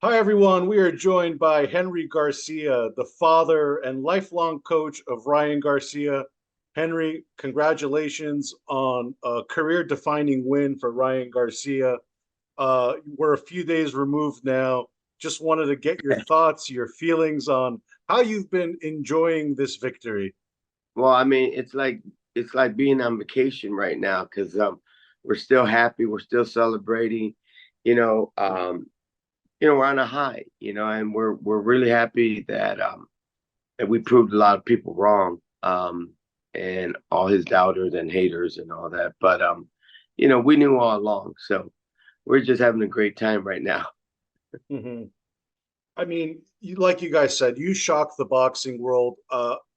Hi, everyone. We are joined by Henry Garcia, the father and lifelong coach of Ryan Garcia. Henry, congratulations on a career defining win for Ryan Garcia. We're a few days removed now. Just wanted to get your thoughts, your feelings on how you've been enjoying this victory. Well, I mean, it's like being on vacation right now because we're still happy, we're still celebrating, you know, um, we're on a high, and we're really happy that we proved a lot of people wrong, and all his doubters and haters and all that. But we knew all along, so we're just having a great time right now. Mhm. I mean, like you guys said, you shocked the boxing world.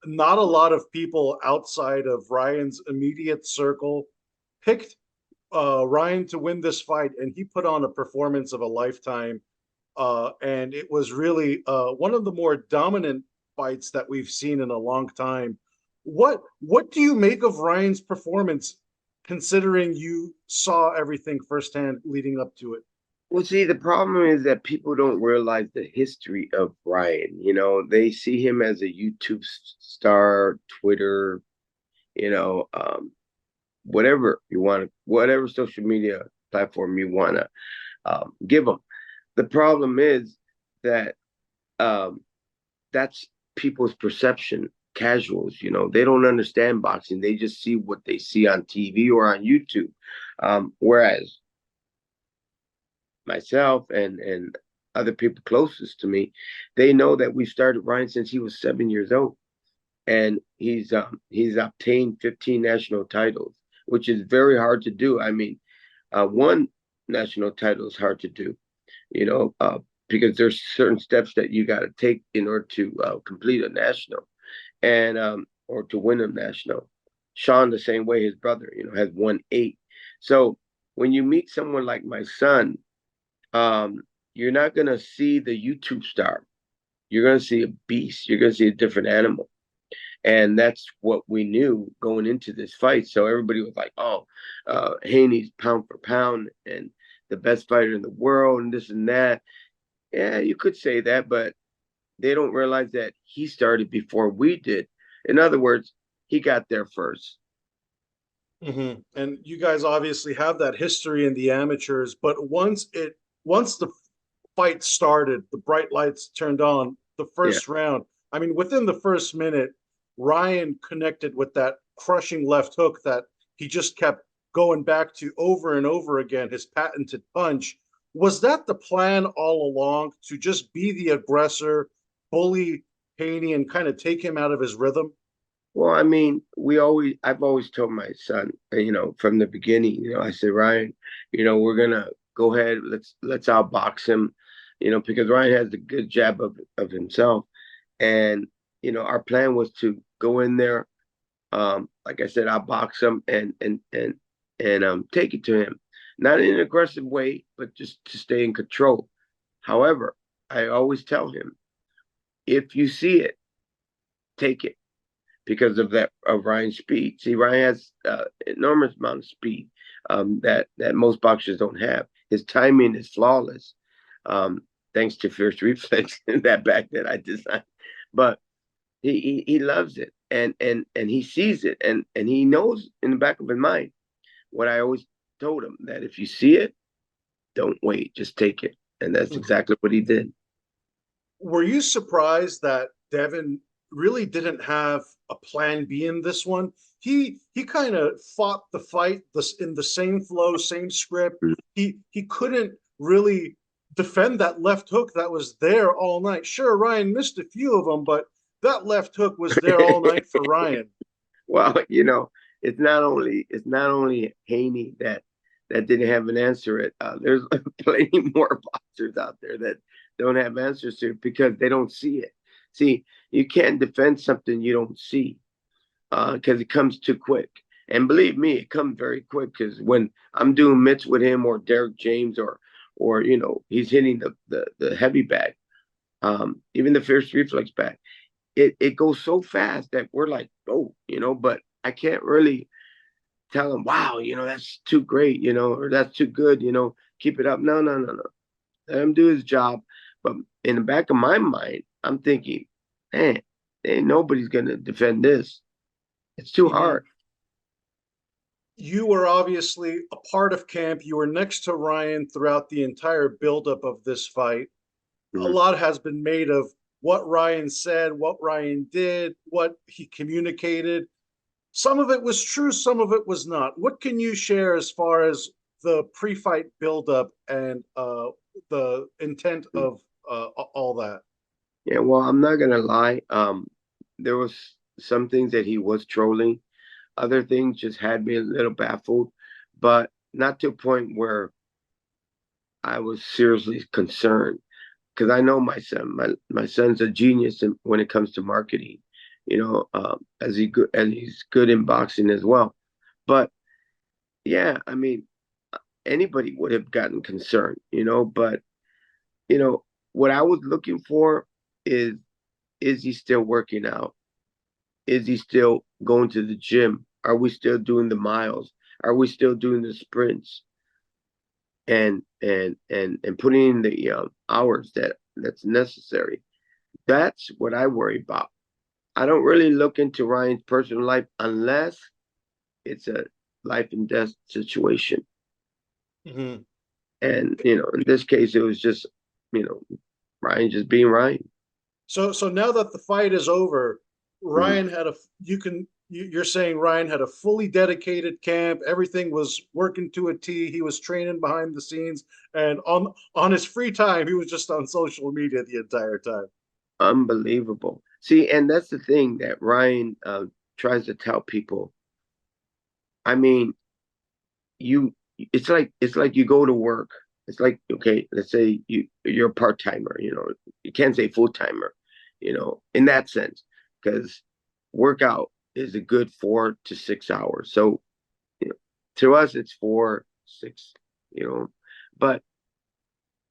Not a lot of people outside of Ryan's immediate circle picked Ryan to win this fight, and he put on a performance of a lifetime. And it was really one of the more dominant fights that we've seen in a long time. What do you make of Ryan's performance, considering you saw everything firsthand leading up to it? Well, see, the problem is that people don't realize the history of Ryan. They see him as a YouTube star, Twitter, you know, um, whatever you want to, whatever social media platform you want to give him. The problem is that um, that's people's perception. Casuals, they don't understand boxing. They just see what they see on TV or on YouTube. Whereas myself and other people closest to me, they know that we started Ryan since he was 7 years old, and he's obtained 15 national titles, which is very hard to do. I mean, one national title is hard to do, you know, uh, because there's certain steps that you got to take in order to complete a national, and or to win a national. Sean, the same way, his brother, has won eight. So when you meet someone like my son, um, you're not going to see the YouTube star. You're going to see a beast. You're going to see a different animal. And that's what we knew going into this fight. So everybody was like, oh, Haney's pound for pound and the best fighter in the world and this and that. Yeah, you could say that, but they don't realize that he started before we did. In other words, he got there first. And you guys obviously have that history in the amateurs, but once the fight started, the bright lights turned on, the Yeah. first round. I mean, within the first minute, Ryan connected with that crushing left hook that he just kept going back to over and over again, his patented punch. Was that the plan all along, to just be the aggressor, bully Haney, and kind of take him out of his rhythm? Well, I mean, I've always told my son, from the beginning, I said, Ryan, we're gonna go ahead, let's outbox him, because Ryan has a good jab of himself. And, our plan was to go in there, like I said, outbox him and take it to him. Not in an aggressive way, but just to stay in control. However, I always tell him, if you see it, take it because of Ryan's speed. See, Ryan has enormous amount of speed that most boxers don't have. His timing is flawless, um, thanks to Fierce Reflex in that back that I designed. But he loves it, and he sees it, and he knows in the back of his mind what I always told him, that if you see it, don't wait, just take it, and that's exactly what he did. Were you surprised that Devin really didn't have a plan B in this one? He kind of fought the fight in the same flow, same script. He couldn't really defend that left hook that was there all night. Sure, Ryan missed a few of them, but that left hook was there all night for Ryan. Well, it's not only Haney that didn't have an answer. There's plenty more boxers out there that don't have answers to it because they don't see it. See, you can't defend something you don't see because it comes too quick. And believe me, it comes very quick because when I'm doing mitts with him or Derek James or he's hitting the heavy bag, even the fierce reflex bag, it goes so fast that we're like, oh, but I can't really tell him, wow, that's too great, or that's too good, keep it up. No, no, no, no. Let him do his job. But in the back of my mind, I'm thinking, man, ain't nobody's gonna defend this. It's too Mhm. hard. You were obviously a part of camp. You were next to Ryan throughout the entire buildup of this fight. A Mhm. lot has been made of what Ryan said, what Ryan did, what he communicated. Some of it was true, some of it was not. What can you share as far as the pre-fight buildup and the intent of all that? Yeah, well, I'm not gonna lie. There was some things that he was trolling. Other things just had me a little baffled, but not to a point where I was seriously concerned. Because I know my son. My son's a genius when it comes to marketing. As he's good in boxing as well. But yeah, I mean, anybody would have gotten concerned, But you know, what I was looking for is is he still working out? Is he still going to the gym? Are we still doing the miles? Are we still doing the sprints and putting in the hours that's necessary? That's what I worry about. I don't really look into Ryan's personal life unless it's a life and death situation. Mm-hmm. And in this case, it was just you know Ryan just being Ryan. So now that the fight is over, Mhm. Ryan had a you're saying Ryan had a fully dedicated camp. Everything was working to a T. He was training behind the scenes, and on his free time, he was just on social media the entire time. Unbelievable. See, and that's the thing that Ryan tries to tell people. I mean, you it's like you go to work. It's like, okay, let's say you're a part-timer, you can't say full-timer, in that sense, because workout is a good 4 to 6 hours. So you know, to us it's 4 6, but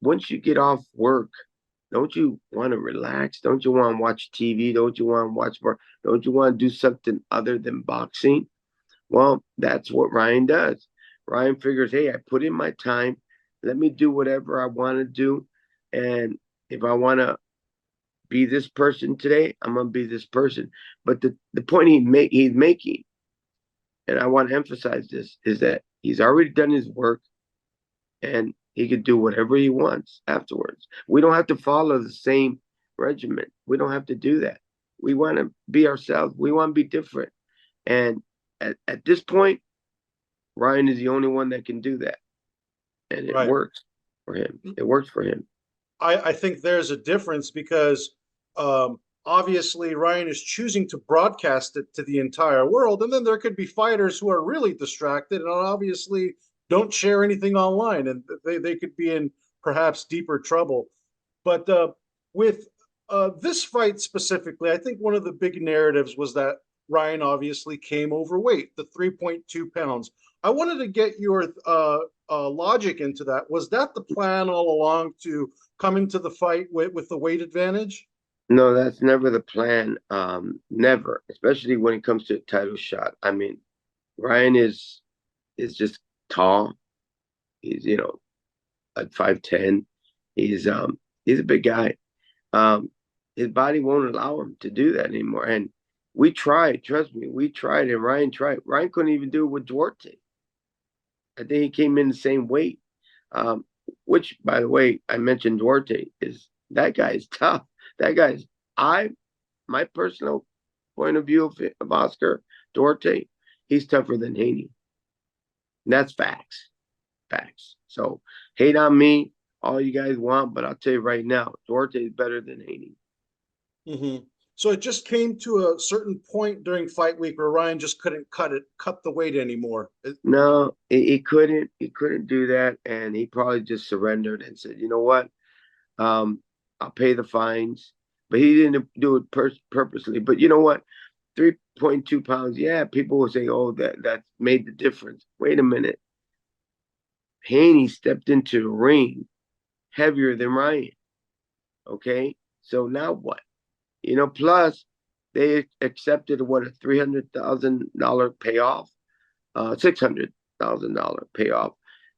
once you get off work, don't you want to relax? Don't you want to watch TV? Don't you want to watch more? Don't you want to do something other than boxing? Well, that's what Ryan does. Ryan figures, hey, I put in my time. Let me do whatever I want to do. And if I want to be this person today, I'm going to be this person. But the point he's making, and I want to emphasize this, is that he's already done his work and he could do whatever he wants afterwards. We don't have to follow the same regimen. We don't have to do that. We want to be ourselves. We want to be different. And at this point, Ryan is the only one that can do that. And it Right. works for him. It works for him. I think there's a difference because obviously Ryan is choosing to broadcast it to the entire world, and then there could be fighters who are really distracted and obviously don't share anything online, and they could be in perhaps deeper trouble. But with this fight specifically, I think one of the big narratives was that Ryan obviously came overweight, the 3.2 pounds. I wanted to get your logic into that. Was that the plan all along to come into the fight with the weight advantage? No, that's never the plan. Never, especially when it comes to a title shot. I mean, Ryan is just tall. He's, like 5'10". He's he's a big guy. Um, his body won't allow him to do that anymore. And we tried, trust me, we tried, and Ryan tried. Ryan couldn't even do it with Duarte. I think he came in the same weight. Um, which, by the way, I mentioned Duarte is that guy is tough. That guy's I my personal point of view of Oscar Duarte, he's tougher than Haney. And that's facts. Facts. So hate on me, all you guys want, but I'll tell you right now, Duarte is better than Haney. Mm-hmm. So it just came to a certain point during fight week where Ryan just couldn't cut the weight anymore. No, he couldn't do that, and he probably just surrendered and said, you know what? I'll pay the fines. But he didn't do it purposely. But you know what? 3.2 pounds. Yeah, people will say, oh, that made the difference. Wait a minute. Haney stepped into the ring heavier than Ryan. Okay. So now what? Plus they accepted what, a $300,000 payoff, $600,000 payoff.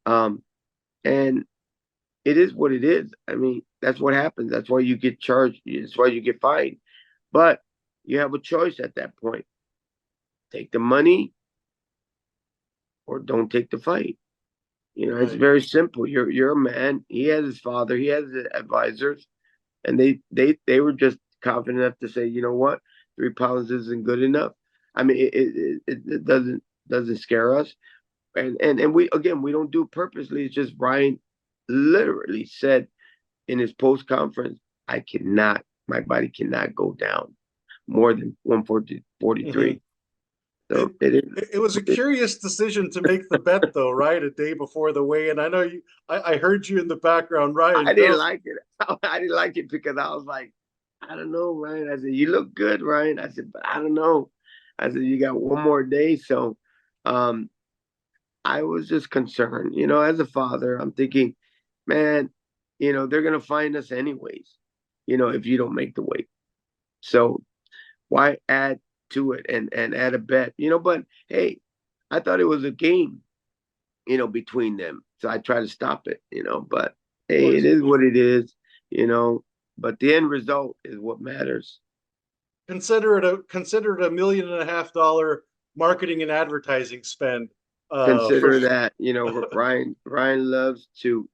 Um, and it is what it is. I mean, that's what happens. That's why you get charged. That's why you get fined. But you have a choice at that point. Take the money or don't take the fight. You know, it's Right. very simple. You're a man. He has his father. He has his advisors, and they were just confident enough to say, you know what, 3 pounds isn't good enough. I mean, it doesn't scare us. And we, again, we don't do it purposely. It's just Ryan literally said in his post conference, I cannot, my body cannot go down more than 140 Hmm. 43. It, So it is. it was a curious decision to make the bet, though, right? A day before the weigh-in. I know you. I heard you in the background, Ryan. I didn't like it. I didn't like it because I was like, I don't know, Ryan. I said, you look good, Ryan. I said, but I don't know. I said, you got one more day. So um, I was just concerned, as a father, I'm thinking, man, they're going to find us anyways, if you don't make the weight. So why add to it and add a bet, but hey, I thought it was a game, between them. So I try to stop it, but Of hey, it course. is what it is, you know, but the end result is what matters. Consider it $1.5 million marketing and advertising spend. For Consider that, Ryan loves to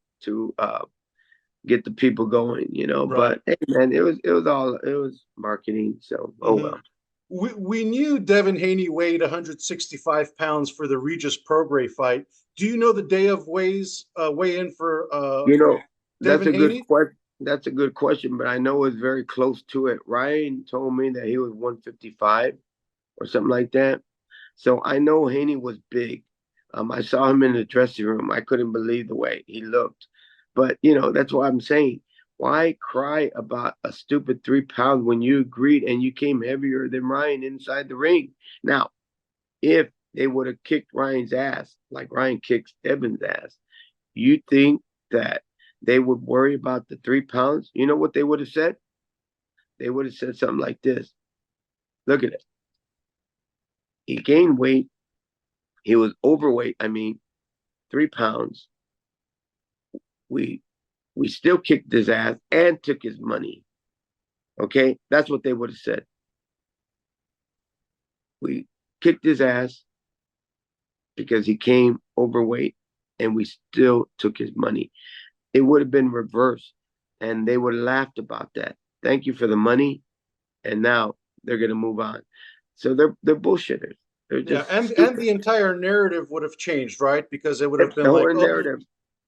get the people going, right. but hey man, it was marketing. So oh Hmm. well. We knew Devin Haney weighed 165 pounds for the Regis Prograis fight. Do you know the day of weigh in for You know, that's Devin a good Haney? question. That's a good question, but I know it's very close to it. Ryan told me that he was 155 or something like that. So I know Haney was big. I saw him in the dressing room. I couldn't believe the way he looked. But that's what I'm saying. Why cry about a stupid 3 pounds when you agreed and you came heavier than Ryan inside the ring? Now, if they would have kicked Ryan's ass like Ryan kicks Evan's ass, you think that they would worry about the 3 pounds? You know what they would have said? They would have said something like this. Look at it. He gained weight. He was overweight. I mean, 3 pounds. We we still kicked his ass and took his money. Okay, that's what they would have said. We kicked his ass because he came overweight, and we still took his money. It would have been reversed, and they would have laughed about that. Thank you for the money, and now they're gonna move on. So they're bullshitters. They're Yeah, just and stupid. the entire narrative would have changed, right? Because it would have The been like, whole oh, narrative,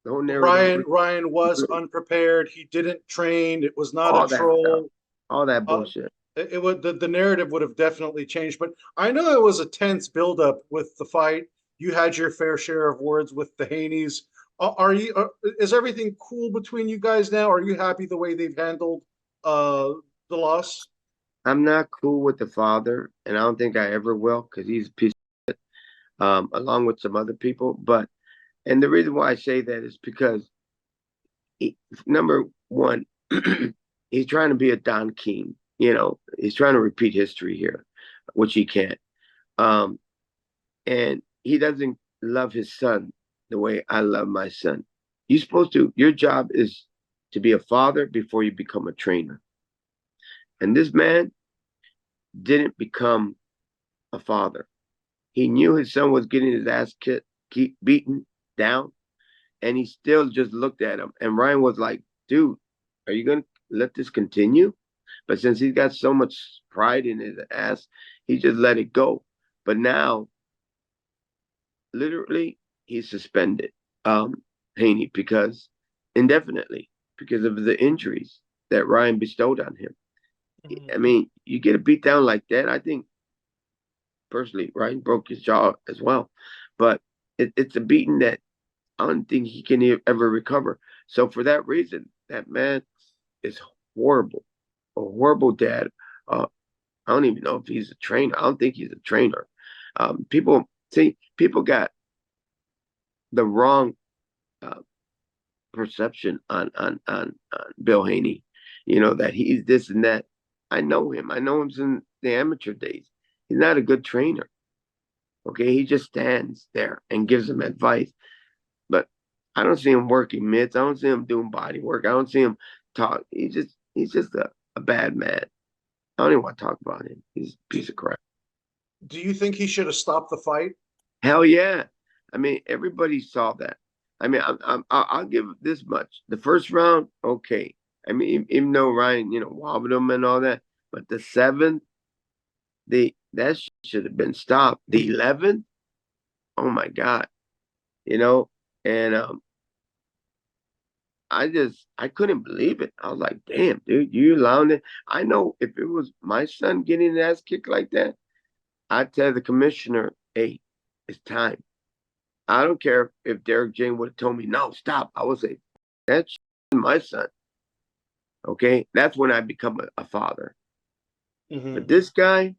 the whole narrative, Ryan was unprepared. He didn't train. It was not a all that stuff, troll. all that Uh, bullshit. it would the narrative would have definitely changed. But I know it was a tense buildup with the fight. You had your fair share of words with the Haneys. Are you? Is everything cool between you guys now? Are you happy the way they've handled uh, the loss? I'm not cool with the father, and I don't think I ever will because he's a piece, along with some other people. And the reason why I say that is because he, number one, he's trying to be a Don King. He's trying to repeat history here, which he can't. Um, and he doesn't love his son the way I love my son. You're supposed to. Your job is to be a father before you become a trainer. And this man didn't become a father. He knew his son was getting his ass keep beaten down, and he still just looked at him. And Ryan was like, "Dude, are you gonna let this continue?" But since he's got so much pride in his ass, he just let it go. But now, literally, he's suspended, Haney, because indefinitely because of the injuries that Ryan bestowed on him. I Mhm. mean, you get a beat down like that. I think personally, Ryan broke his jaw as well, but it's a beating that I don't think he can ever recover. So for that reason, that man is horrible, a horrible dad. Uh, I don't even know if he's a trainer. I don't think he's a trainer. People got the wrong uh, perception on Bill Haney. That he's this and that. I know him. I know him since the amateur days. He's not a good trainer. Okay, he just stands there and gives them advice. But I don't see him working mitts. I don't see him doing body work. I don't see him talk. He's just a bad man. I don't even want to talk about him. He's a piece of crap. Do you think he should have stopped the fight? Hell yeah. I mean, everybody saw that. I mean, I'll give it this much. The first round, okay. I mean, even though Ryan, wobbled him and all that, but the seventh, that should have been stopped. The 11th, oh my God, you know, and I couldn't believe it. I was like, damn, dude, you allowing it? I know if it was my son getting an ass kicked like that, I'd tell the commissioner, hey, it's time. I don't care if Derek Jane would have told me, no, stop. I would say, that's my son. Okay. That's when I become a father. But this guy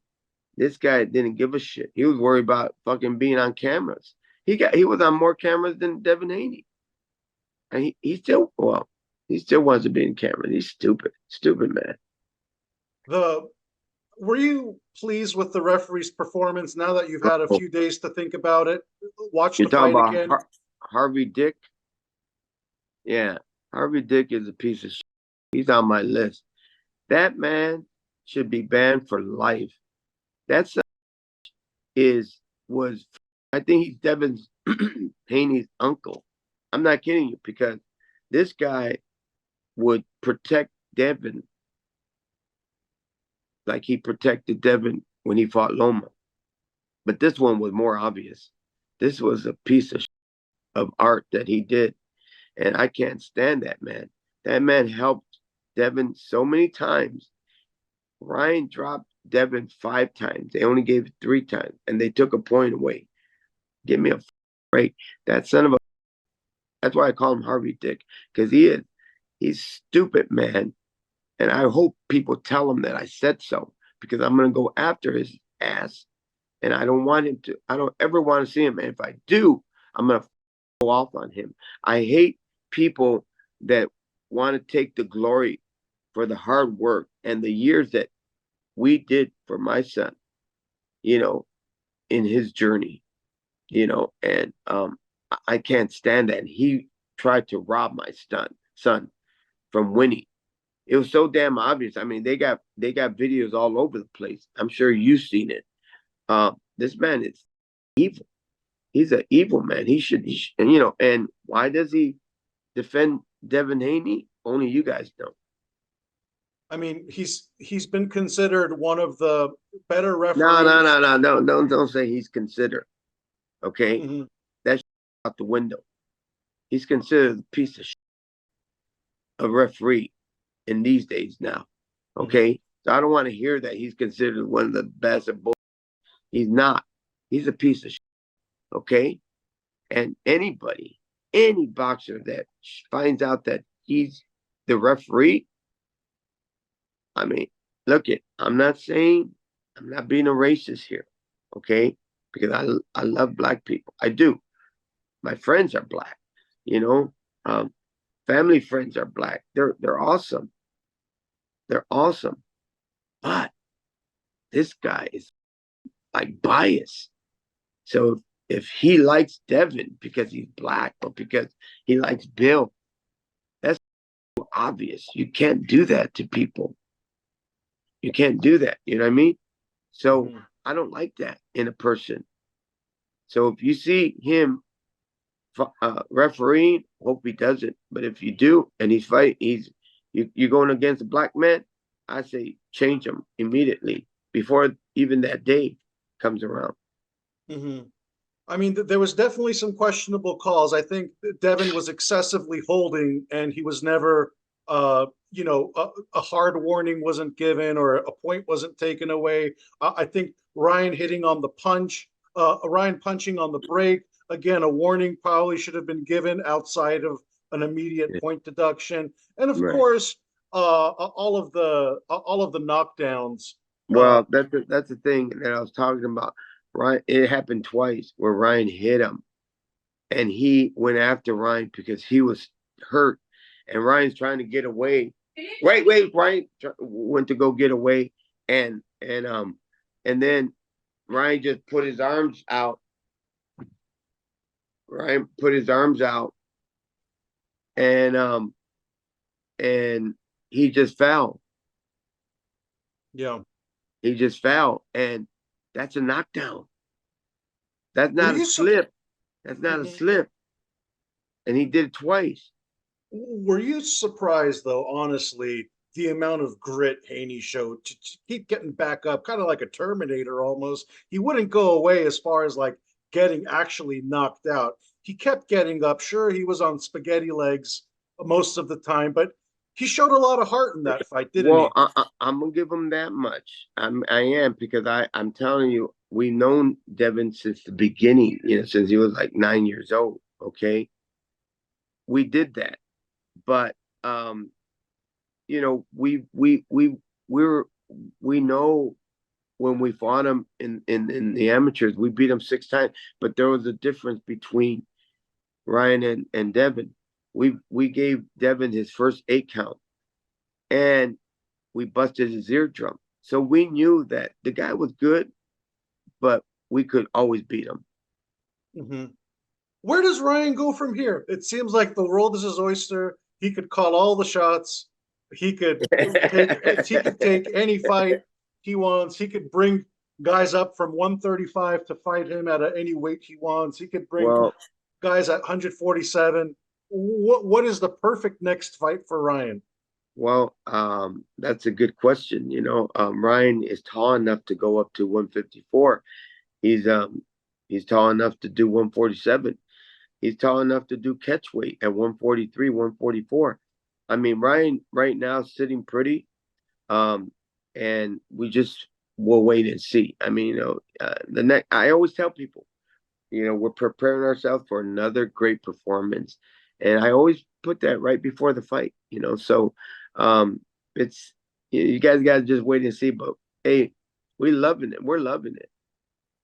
didn't give a shit. He was worried about fucking being on cameras. He was on more cameras than Devin Haney. And he still wants to be in camera. He's stupid. Stupid man. Were you pleased with the referee's performance now that you've had a few days to think about it? Watch You're the fight talking again. about Harvey Dick? Yeah. Harvey Dick is a piece of shit. He's on my list. That man should be banned for life. That son was I think he's Devin's Haney's uncle. I'm not kidding you, because this guy would protect Devin like he protected Devin when he fought Loma. But this one was more obvious. This was a piece of art that he did. And I can't stand that man. That man helped Devin so many times. Ryan dropped Devin 5 times. They only gave it 3 times, and they took a point away. Give me a break. That son of a... That's why I call him Harvey Dick, because he's stupid, man. And I hope people tell him that I said so, because I'm going to go after his ass. And I don't ever want to see him. And if I do, I'm going to go off on him. I hate people that want to take the glory for the hard work and the years that we did for my son, in his journey, and I can't stand that. And he tried to rob my son from winning. It was so damn obvious. I mean, they got videos all over the place. I'm sure you've seen it. This man is evil. He's an evil man. He should, and why does he defend Devin Haney? Only you guys know. I mean, he's been considered one of the better referees. No. Don't say he's considered. Okay, that's out the window. He's considered a piece of shit, a referee in these days now. Okay, so I don't want to hear that he's considered one of the best of both. He's not. He's a piece of shit. Okay, and any boxer that finds out that he's the referee, I mean, I'm not being a racist here, okay? Because I love black people. I do. My friends are black, family friends are black. They're awesome. They're awesome. But this guy is like biased. So if he likes Devin because he's black or because he likes Bill, that's obvious. You can't do that to people. You can't do that. You know what I mean? So I don't like that in a person. So if you see him refereeing, hope he doesn't. But if you do, and he's fighting, you're going against a black man, I say change him immediately before even that day comes around. I mean, there was definitely some questionable calls. I think Devin was excessively holding, and he was never, a hard warning wasn't given or a point wasn't taken away. I think Ryan hitting on the punch, Ryan punching on the break, again, a warning probably should have been given outside of an immediate point deduction. And of course, all of the knockdowns. Well, that's the thing that I was talking about. Ryan, it happened twice where Ryan hit him, and he went after Ryan because he was hurt, and Ryan's trying to get away. Wait, Ryan went to go get away, and then Ryan just put his arms out. Ryan put his arms out and and he just fell. Yeah. He just fell, and that's a knockdown. That's Were not a you su- slip. That's not a Mhm. slip. And he did it twice. Were you surprised though, honestly, the amount of grit Haney showed to keep getting back up, kind of like a Terminator almost. He wouldn't go away as far as like getting actually knocked out. He kept getting up. Sure, he was on spaghetti legs most of the time, but he showed a lot of heart in that fight, didn't Well, he? I'm gonna give him that much. I am because I'm telling you, we've known Devin since the beginning. Since he was like 9 years old. Okay, we did that, but um, we're we know when we fought him in the amateurs, we beat him 6 times. But there was a difference between Ryan and Devin. We gave Devin his first 8 count, and we busted his eardrum. So we knew that the guy was good, but we could always beat him. Hmm. Where does Ryan go from here? It seems like the world is his oyster. He could call all the shots. He could take any fight he wants. He could bring guys up from 135 to fight him at any weight he wants. He could bring Well, guys at 147. What is the perfect next fight for Ryan? that's a good question. Ryan is tall enough to go up to 154. He's um he's tall enough to do 147. He's tall enough to do catch weight at 143, 144. I mean, Ryan right now is sitting pretty. And we just will wait and see. I mean, the next. I always tell people, we're preparing ourselves for another great performance, and I always put that right before the fight. So it's you guys got to just wait and see. But hey, we loving it. We're loving it.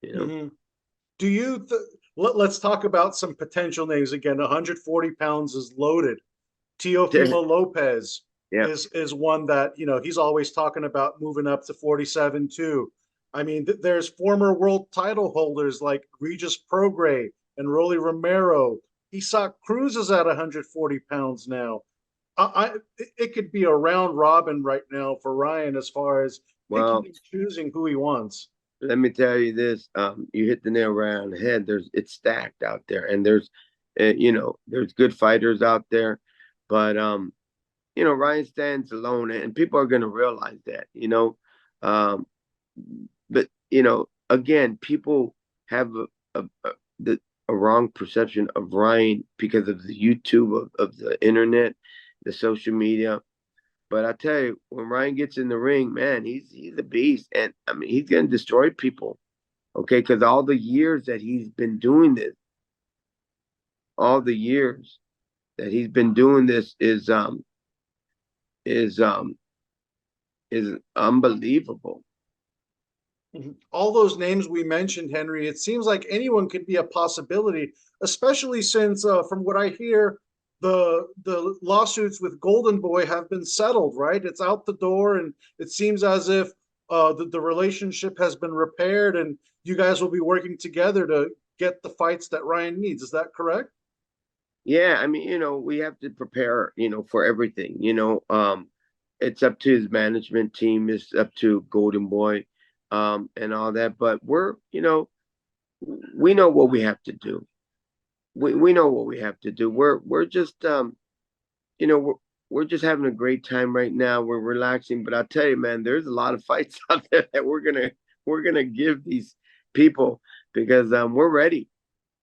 You know. Mm-hmm. Do you? Let's talk about some potential names again. 140 pounds is loaded. Teofimo Lopez Yeah. is one that he's always talking about moving up to 47 too. I mean, there's former world title holders like Regis Prograis and Rolly Romero. Isaac Cruz is at 140 pounds now. It could be a round robin right now for Ryan as far as picking Well, and choosing who he wants. let me tell you this. You hit the nail right on the head. It's stacked out there, and there's good fighters out there, but Ryan stands alone, and people are going to realize that. Um, but again, people have a wrong perception of Ryan because of the YouTube of the internet, the social media. But I tell you, when Ryan gets in the ring, man, he's a beast, and I mean he's going to destroy people. Okay, because all the years that he's been doing this, all the years that he's been doing this is is unbelievable. Mhm. All those names we mentioned, Henry, it seems like anyone could be a possibility, especially since, from what I hear, the lawsuits with Golden Boy have been settled, right? It's out the door, and it seems as if the relationship has been repaired, and you guys will be working together to get the fights that Ryan needs. Is that correct? Yeah, I mean, we have to prepare, for everything. It's up to his management team, it's up to Golden Boy, and all that. But we know what we have to do. We know what we have to do. We're just you know, we're just having a great time right now. We're relaxing, but I'll tell you, man, there's a lot of fights out there that we're gonna give these people because we're ready.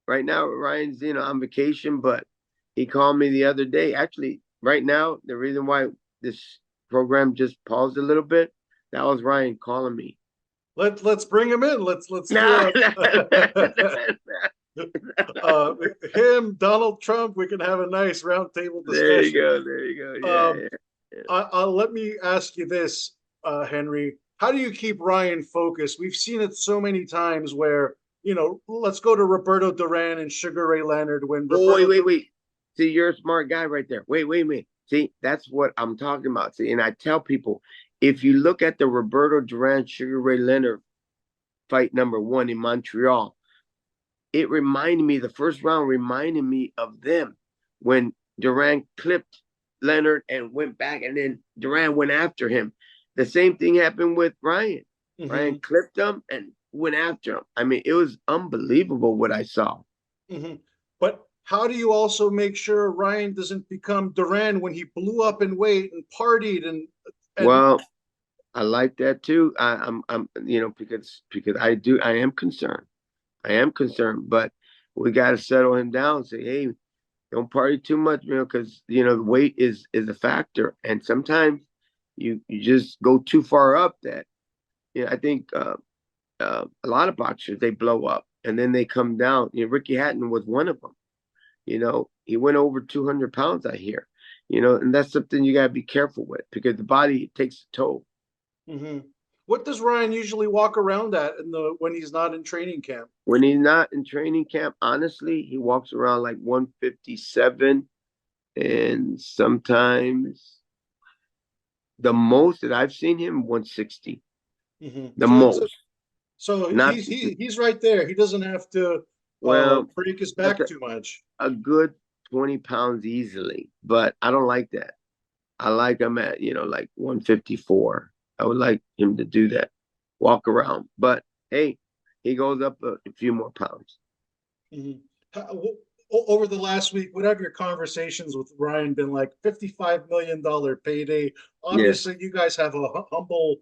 Right now, Ryan's on vacation, but he called me the other day. Actually, right now, the reason why this program just paused a little bit, that was Ryan calling me. Let's bring him in. Let's Nah, do nah, a nah. uh, him, Donald Trump. We can have a nice roundtable There you discussion. go. There you go. Um, Yeah, yeah. let me ask you this, Henry. How do you keep Ryan focused? We've seen it so many times where, let's go to Roberto Duran and Sugar Ray Leonard when Oh, wait, Roberto. wait, wait. See, you're a smart guy right there. Wait a minute. See, that's what I'm talking about. See, and I tell people, if you look at the Roberto Duran Sugar Ray Leonard fight number one in Montreal, it reminded me, the first round reminded me of them when Duran clipped Leonard and went back, and then Duran went after him. The same thing happened with Ryan. Ryan clipped him and went after him. I mean, it was unbelievable what I saw. But how do you also make sure Ryan doesn't become Duran when he blew up in weight and partied and Well, I like that too. I'm because I am concerned. I am concerned, but we got to settle him down and say, hey, don't party too much, because the weight is a factor, and sometimes you just go too far up. That I think a lot of boxers, they blow up and then they come down. Ricky Hatton was one of them. He went over 200 pounds, I hear. And that's something you got to be careful with, because the body takes a toll. What does Ryan usually walk around at when he's not in training camp? When he's not in training camp, honestly, he walks around like 157, and sometimes the most that I've seen him 160. The most. So he's right there. He doesn't have to break his back too much. A good 20 pounds easily, but I don't like that. I like him at like 154. I would like him to do that, walk around. But hey, he goes up a few more pounds. Over the last week, what have your conversations with Ryan been like? $55 million payday. Obviously, you guys have a humble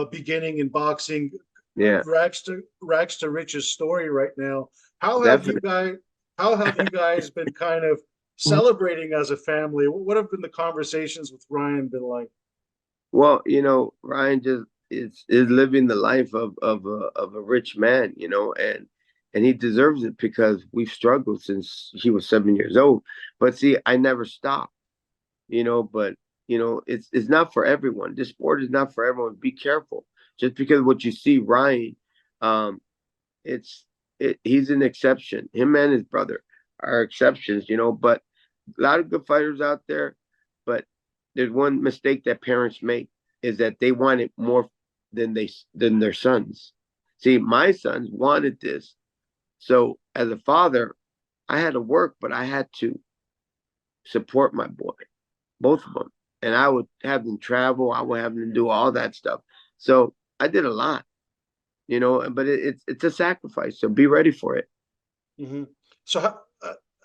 beginning in boxing. Yeah, rags to riches story right now. How have you guys been kind of celebrating as a family? What have been the conversations with Ryan been like? Well, Ryan just is living the life of a rich man, and he deserves it, because we've struggled since he was 7 years old. But see, I never stopped, but it's not for everyone. This sport is not for everyone. Be careful. Just because what you see Ryan, he's an exception. Him and his brother are exceptions, but a lot of good fighters out there. But there's one mistake that parents make, is that they want it more than their sons. See, my sons wanted this. So as a father, I had to work, but I had to support my boy, both of them. And I would have them travel. I would have them do all that stuff. So I did a lot, but it's a sacrifice. So be ready for it. So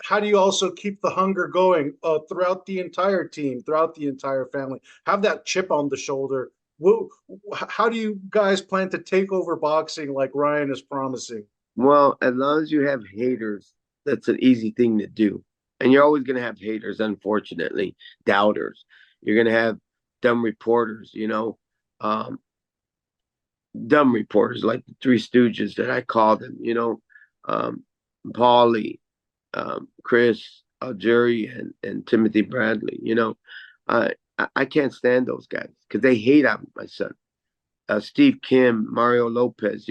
how do you also keep the hunger going throughout the entire team, throughout the entire family? Have that chip on the shoulder. How do you guys plan to take over boxing like Ryan is promising? Well, as long as you have haters, that's an easy thing to do. And you're always going to have haters, unfortunately, doubters. You're going to have dumb reporters, dumb reporters like the Three Stooges that I call them, Paulie, Chris Algeri, and Timothy Bradley. I can't stand those guys because they hate on my son. Steve Kim, Mario Lopez,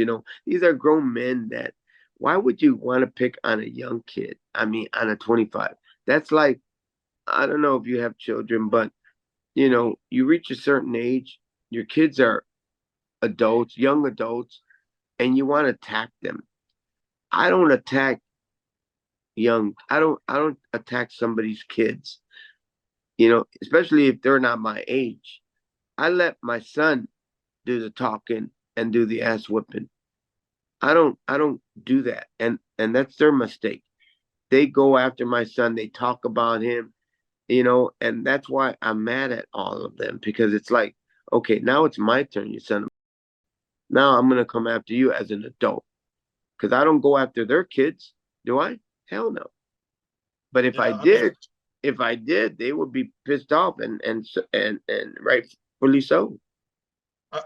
these are grown men that, why would you want to pick on a young kid? I mean, on a 25. That's like, I don't know if you have children, but, you reach a certain age, your kids are adults, young adults, and you want to attack them. I don't attack I don't attack somebody's kids, especially if they're not my age. I let my son do the talking and do the ass whipping. I don't do that. And that's their mistake. They go after my son, they talk about him, and that's why I'm mad at all of them, because it's like, okay, now it's my turn, you son of. Now I'm gonna come after you as an adult. Because I don't go after their kids, do I? Hell no. But if I did, they would be pissed off, and rightfully so.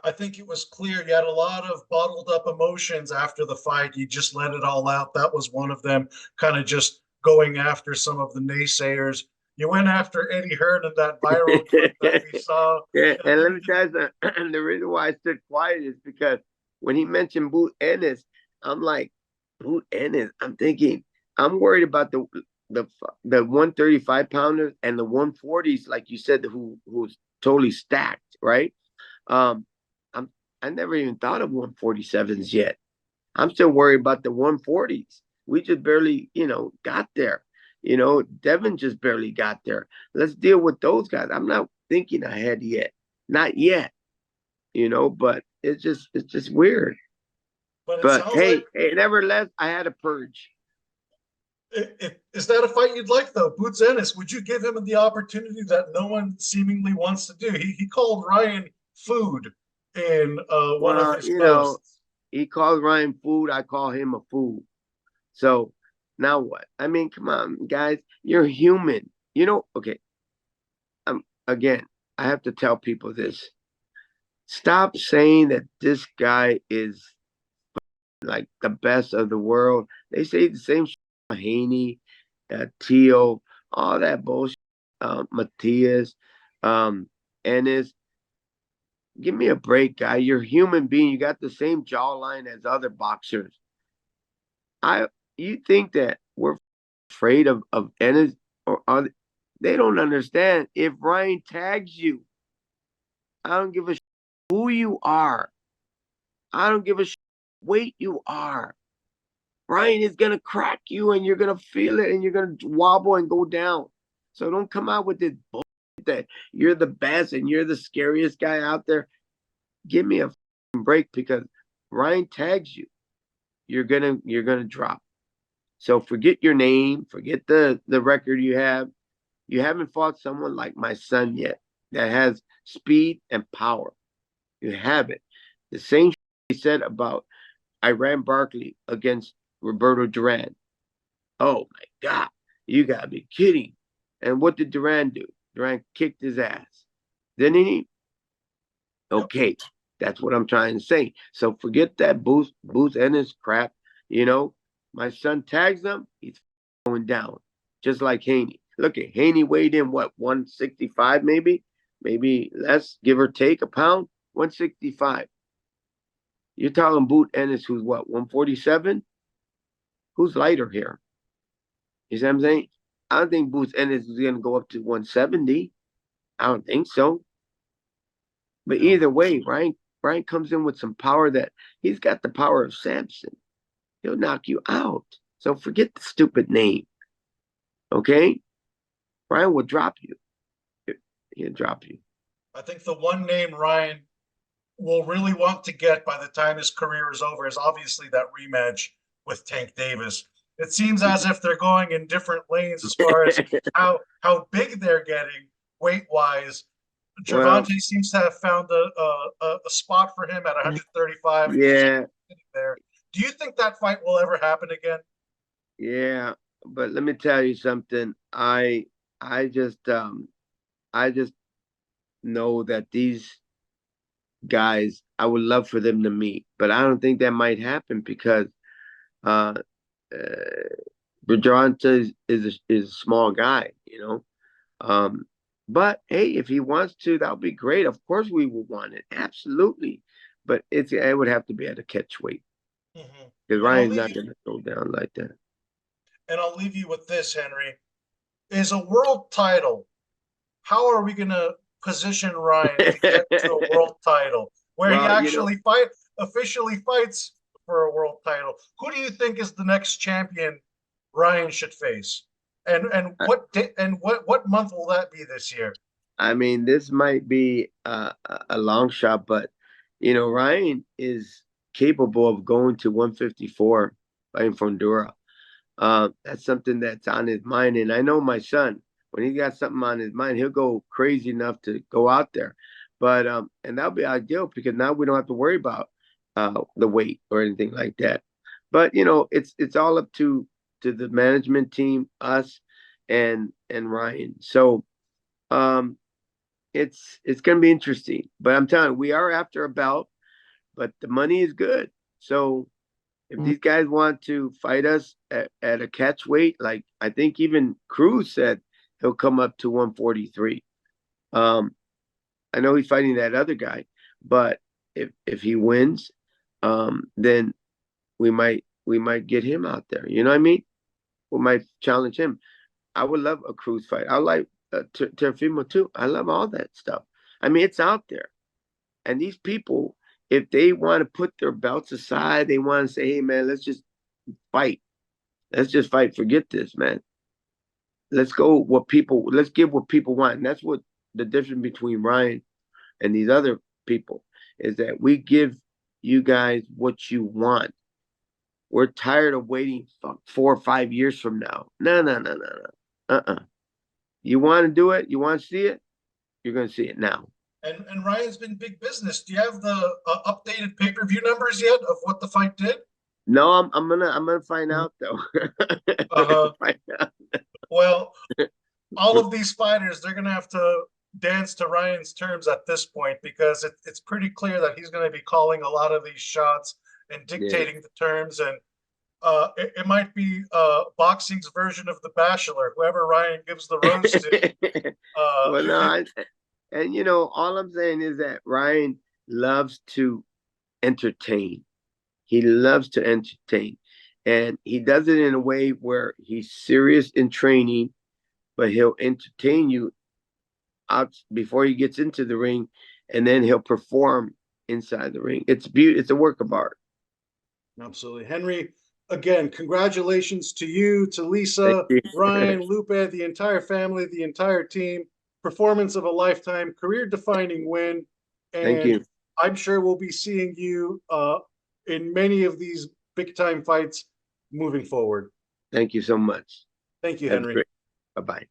I think it was clear you had a lot of bottled up emotions after the fight. You just let it all out. That was one of them, kind of just going after some of the naysayers. You went after Eddie Hearn in that viral clip that we saw. Yeah, and let me tell you, the reason why I stood quiet is because when he mentioned Boot Ennis, I'm like, Boot Ennis. I'm thinking, I'm worried about the 135 pounders and the 140s, like you said, who's totally stacked, right? I never even thought of 147s yet. I'm still worried about the 140s. We just barely, got there. You know, Devin just barely got there. Let's deal with those guys. I'm not thinking ahead yet. Not yet, you know, but it's just weird. But it But sounds like hey, nevertheless, I had a purge. is that a fight you'd like though? Boots Ennis, would you give him the opportunity that no one seemingly wants to do? He called Ryan food in one of Well, his posts. he calls Ryan food. I call him a fool. So now what? I mean, come on, guys. You're human. Okay. Again, I have to tell people this. Stop saying that this guy is like the best of the world. They say the same shit about Haney, Teal, all that bullshit. Matias, Ennis. Give me a break, guy. You're a human being. You got the same jawline as other boxers. I You think that we're afraid of Ennis or are they don't understand. If Ryan tags you, I don't give a who you are. I don't give a weight you are. Ryan is gonna crack you and you're gonna feel it and you're gonna wobble and go down. So don't come out with this bullshit that you're the best and you're the scariest guy out there. Give me a break because Ryan tags you. You're gonna drop. So forget your name, forget the record you have. You haven't fought someone like my son yet that has speed and power. You haven't. The same he said about Iran Barkley against Roberto Duran. Oh my God, you gotta be kidding. And what did Duran do? Duran kicked his ass. Didn't he? Yep. Okay, that's what I'm trying to say. So forget that Booth and his crap. You know, my son tags him, he's going down, just like Haney. Look at Haney weighed in what 165 maybe less, give or take a pound, 165. You're talking Boot Ennis, who's what 147? Who's lighter here? You see what I'm saying? I don't think Booth Ennis is going to go up to 170. I don't think so. But No. either way, Ryan comes in with some power that he's got the power of Samson. He'll knock you out. So forget the stupid name. Okay? Ryan will drop you. He'll drop you. I think the one name Ryan will really want to get by the time his career is over is obviously that rematch with Tank Davis. It seems as if they're going in different lanes as far as how big they're getting weight wise. Well, Gervonta seems to have found a spot for him at 135. yeah, There. Do you think that fight will ever happen again? yeah. But let me tell you something. I just I just know that these guys, I would love for them to meet, but I don't think that might happen because uh Bajranta is a small guy, you know. But hey, if he wants to, that would be great. Of course, we would want it, absolutely. But it would have to be at a catch weight Mm-hmm. because And I'll Ryan's leave not you going to go down like that. and I'll leave you with this, Henry. Is a world title. How are we gonna position Ryan to get to a world title where he Well, actually officially fights for a world title? Who do you think is the next champion Ryan should face? And I, what month will that be this year? I mean, this might be a long shot, but Ryan is capable of going to 154 fighting from Dura. That's something that's on his mind. And I know my son, when he got something on his mind, he'll go crazy enough to go out there. But and that'll be ideal because now we don't have to worry about the weight or anything like that. But it's all up to the management team, us, and Ryan. So um, it's gonna be interesting. But I'm telling you, we are after a belt, but the money is good. So if these guys want to fight us at a catch weight, like I think even Cruz said he'll come up to 143. Um, I know he's fighting that other guy, but if he wins, then we might get him out there. You know what I mean? We might challenge him. I would love a Cruz fight. I like Teofimo too. I love all that stuff. I mean, it's out there, and these people, if they want to put their belts aside, they want to say, "Hey, man, let's just fight. Let's just fight. Forget this, man." let's give what people want. And that's what the difference between Ryan and these other people is, that we give you guys what you want. We're tired of waiting 4 or 5 years from now. No, no, no, no, no. You want to do it? You want to see it? You're going to see it now. And Ryan's been big business. Do you have the updated pay-per-view numbers yet of what the fight did? No, I'm gonna find out though. Find out. Well, all of these fighters, they're gonna have to dance to Ryan's terms at this point, because it's pretty clear that he's going to be calling a lot of these shots and dictating the terms. And it might be boxing's version of The Bachelor, whoever Ryan gives the rose to. Well, no, and all I'm saying is that Ryan loves to entertain. He loves to entertain, and he does it in a way where he's serious in training, but he'll entertain you out before he gets into the ring, and then he'll perform inside the ring. It's a work of art. Absolutely. Henry, again, congratulations to you, to Lisa, Ryan, Lupe, the entire family, the entire team. Performance of a lifetime, career-defining win. And thank you. I'm sure we'll be seeing you in many of these big-time fights moving forward. Thank you so much. Thank you, Henry. Bye-bye.